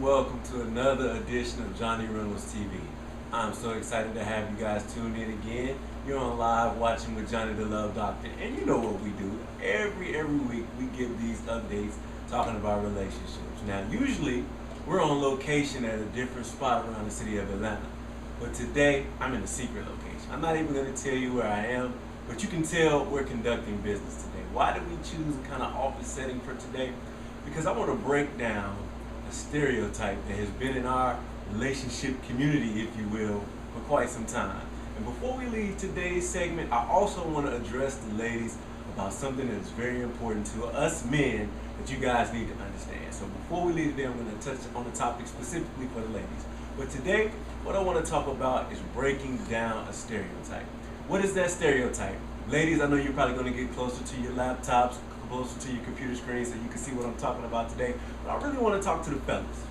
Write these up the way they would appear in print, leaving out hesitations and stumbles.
Welcome to another edition of Johnny Reynolds TV. I'm so excited to have you guys tune in again. You're on live watching with Johnny the Love Doctor, and you know what we do. Every week we give these updates talking about relationships. Now, usually we're on location at a different spot around the city of Atlanta, but today I'm in a secret location. I'm not even going to tell you where I am, but you can tell we're conducting business today. Why did we choose a kind of office setting for today? Because I want to break down a stereotype that has been in our relationship community, if you will, for quite some time. And before we leave today's segment, I also want to address the ladies about something that is very important to us men that you guys need to understand. So before we leave today, I'm going to touch on the topic specifically for the ladies. But today, what I want to talk about is breaking down a stereotype. What is that stereotype? Ladies, I know you're probably going to get closer to your laptops, closer to your computer screen so you can see what I'm talking about today. But I really want to talk to the fellas.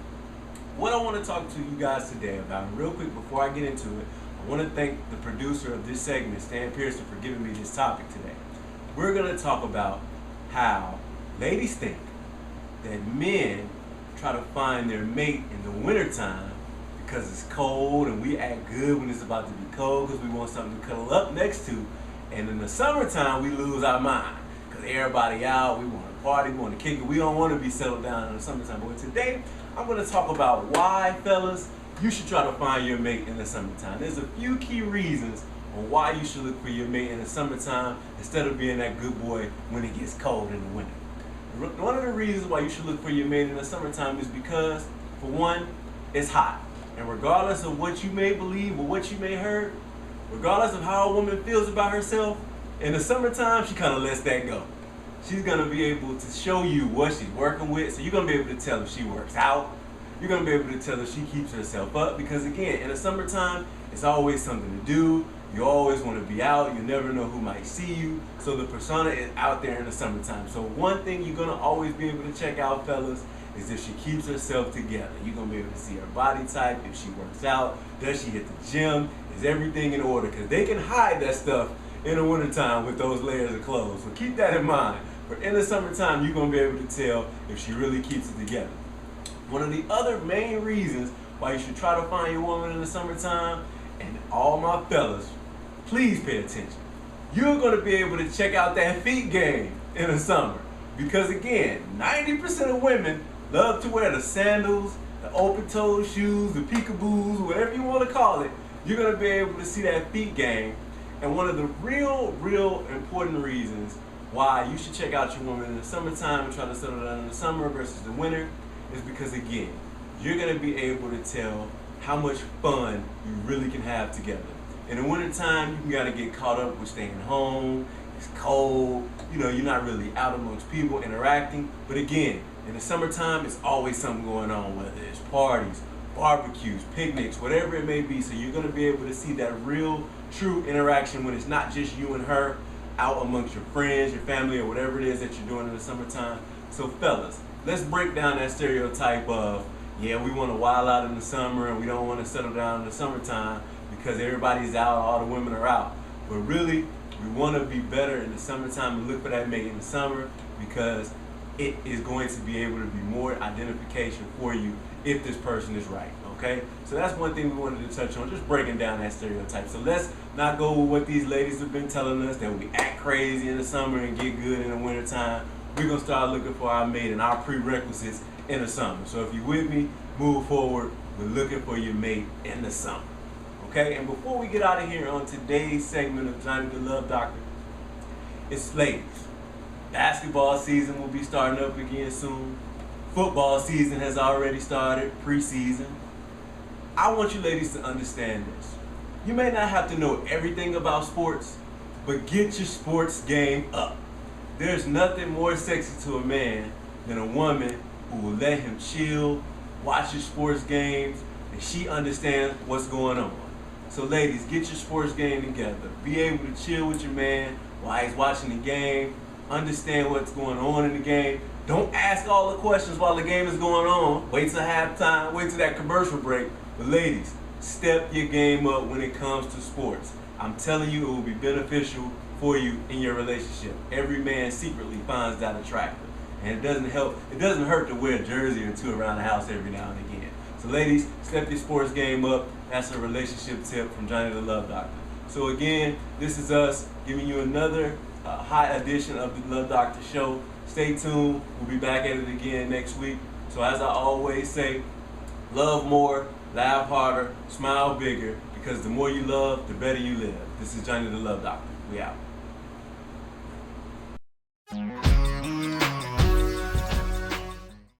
What I want to talk to you guys today about, real quick before I get into it, I want to thank the producer of this segment, Stan Pearson, for giving me this topic today. We're going to talk about how ladies think that men try to find their mate in the wintertime because it's cold and we act good when it's about to be cold because we want something to cuddle up next to. And in the summertime, we lose our mind. Everybody out, we want to party, we want to kick it, we don't want to be settled down in the summertime. But today, I'm going to talk about why, fellas, you should try to find your mate in the summertime. There's a few key reasons on why you should look for your mate in the summertime instead of being that good boy when it gets cold in the winter. One of the reasons why you should look for your mate in the summertime is because, for one, it's hot. And regardless of what you may believe or what you may heard, regardless of how a woman feels about herself, in the summertime, she kind of lets that go. She's going to be able to show you what she's working with. So you're going to be able to tell if she works out. You're going to be able to tell if she keeps herself up. Because again, in the summertime, it's always something to do. You always want to be out. You never know who might see you. So the persona is out there in the summertime. So one thing you're going to always be able to check out, fellas, is if she keeps herself together. You're going to be able to see her body type, if she works out, does she hit the gym, is everything in order? Because they can hide that stuff in the wintertime with those layers of clothes. So keep that in mind. But in the summertime, you're going to be able to tell if she really keeps it together. One of the other main reasons why you should try to find your woman in the summertime, and all my fellas, please pay attention. You're going to be able to check out that feet game in the summer. Because again, 90% of women love to wear the sandals, the open-toed shoes, the peekaboos, whatever you want to call it. You're going to be able to see that feet game. And one of the real important reasons why you should check out your woman in the summertime and try to settle down in the summer versus the winter is because, again, you're going to be able to tell how much fun you really can have together. In the wintertime, you got to get caught up with staying home. It's cold. You know, you're not really out amongst people interacting. But again, in the summertime, it's always something going on, whether it's parties, barbecues, picnics, whatever it may be. So you're going to be able to see that real, true interaction when it's not just you and her out amongst your friends, your family, or whatever it is that you're doing in the summertime. So fellas, let's break down that stereotype of, yeah, we want to wild out in the summer and we don't want to settle down in the summertime because everybody's out, all the women are out. But really, we want to be better in the summertime and look for that mate in the summer because it is going to be able to be more identification for you if this person is right. Okay, so that's one thing we wanted to touch on, just breaking down that stereotype. So let's not go with what these ladies have been telling us, that we act crazy in the summer and get good in the wintertime. We're going to start looking for our mate and our prerequisites in the summer. So if you're with me, move forward. We're looking for your mate in the summer. Okay, and before we get out of here on today's segment of Johnny the Love Doctor, it's ladies. Basketball season will be starting up again soon. Football season has already started, preseason. I want you ladies to understand this. You may not have to know everything about sports, but get your sports game up. There's nothing more sexy to a man than a woman who will let him chill, watch your sports games, and she understands what's going on. So ladies, get your sports game together. Be able to chill with your man while he's watching the game. Understand what's going on in the game. Don't ask all the questions while the game is going on. Wait till halftime, wait till that commercial break. But ladies, step your game up when it comes to sports. I'm telling you, it will be beneficial for you in your relationship. Every man secretly finds that attractive. And it doesn't hurt to wear a jersey or two around the house every now and again. So ladies, step your sports game up. That's a relationship tip from Johnny the Love Doctor. So again, this is us giving you another high edition of the Love Doctor Show. Stay tuned. We'll be back at it again next week. So as I always say, love more, laugh harder, smile bigger, because the more you love, the better you live. This is Johnny the Love Doctor. We out.